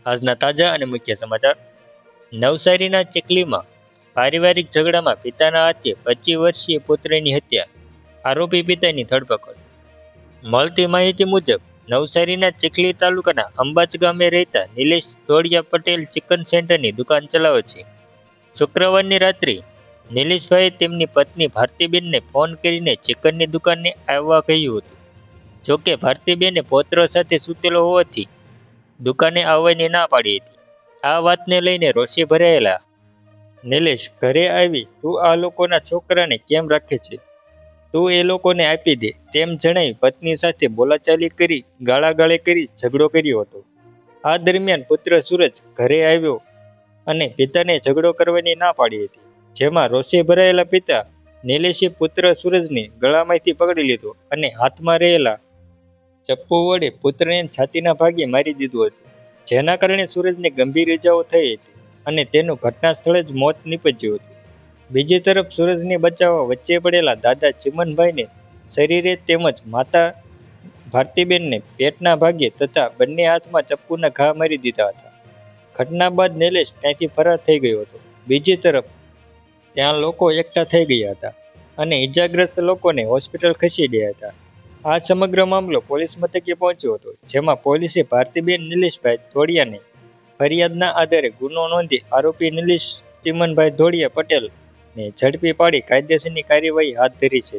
આજના તાજા અને મુખ્ય સમાચાર. નવસારીના ચીખલીમાં પારિવારિક ઝઘડામાં પિતાના હાથે 25 વર્ષીય પુત્રની હત્યા. આરોપી પિતાની ધરપકડ. મળતી માહિતી મુજબ નવસારીના ચીખલી તાલુકાના અંબાચ ગામે રહેતા નિલેશ ધોળિયા પટેલ ચિકન સેન્ટરની દુકાન ચલાવે છે. શુક્રવારની રાત્રે નિલેશભાઈએ તેમની પત્ની ભારતીબેનને ફોન કરીને ચિકનની દુકાને આવવા કહ્યું હતું. જોકે ભારતીબેને પૌત્ર સાથે સૂતેલો હોવાથી દુકાને આવવાની ના પાડી હતી. આ વાતને લઈને રોષે ભરાયેલા નિલેશ ઘરે આવી તું આ લોકોના છોકરાને કેમ રાખે છે, તું એ લોકોને આપી દે તેમ જણાવી પત્ની સાથે બોલાચાલી કરી ગાળાગાળી કરી ઝઘડો કર્યો હતો. આ દરમિયાન પુત્ર સૂરજ ઘરે આવ્યો અને પિતાને ઝઘડો કરવાની ના પાડી હતી. જેમાં રોષે ભરાયેલા પિતા નિલેશે પુત્ર સૂરજને ગળામાંથી પકડી લીધો અને હાથમાં રહેલા ચપ્પુ વડે પુત્રને છાતીના ભાગે મારી દીધું હતું. જેના કારણે સૂરજને ગંભીર ઇજાઓ થઈ હતી અને તેનું ઘટના સ્થળે જ મોત નીપજ્યું હતું. બીજી તરફ સૂરજને બચાવવા વચ્ચે પડેલા દાદા ચિમનભાઈને શરીરે તેમજ માતા ભારતીબેનને પેટના ભાગે તથા બંને હાથમાં ચપ્પુના ઘા મારી દીધા હતા. ઘટના બાદ નિલેશ ત્યાંથી ફરાર થઈ ગયો હતો. બીજી તરફ ત્યાં લોકો એકઠા થઈ ગયા હતા અને ઇજાગ્રસ્ત લોકોને હોસ્પિટલ ખસેડ્યા હતા. આ સમગ્ર મામલો પોલીસ મથકે પહોંચ્યો હતો, જેમાં પોલીસે ભારતીબેન નિલેશભાઈ ધોળિયાને ફરિયાદના આધારે ગુનો નોંધી આરોપી નિલેશ ચિમનભાઈ ધોળિયા પટેલને ઝડપી પાડી કાયદેસરની કાર્યવાહી હાથ ધરી છે.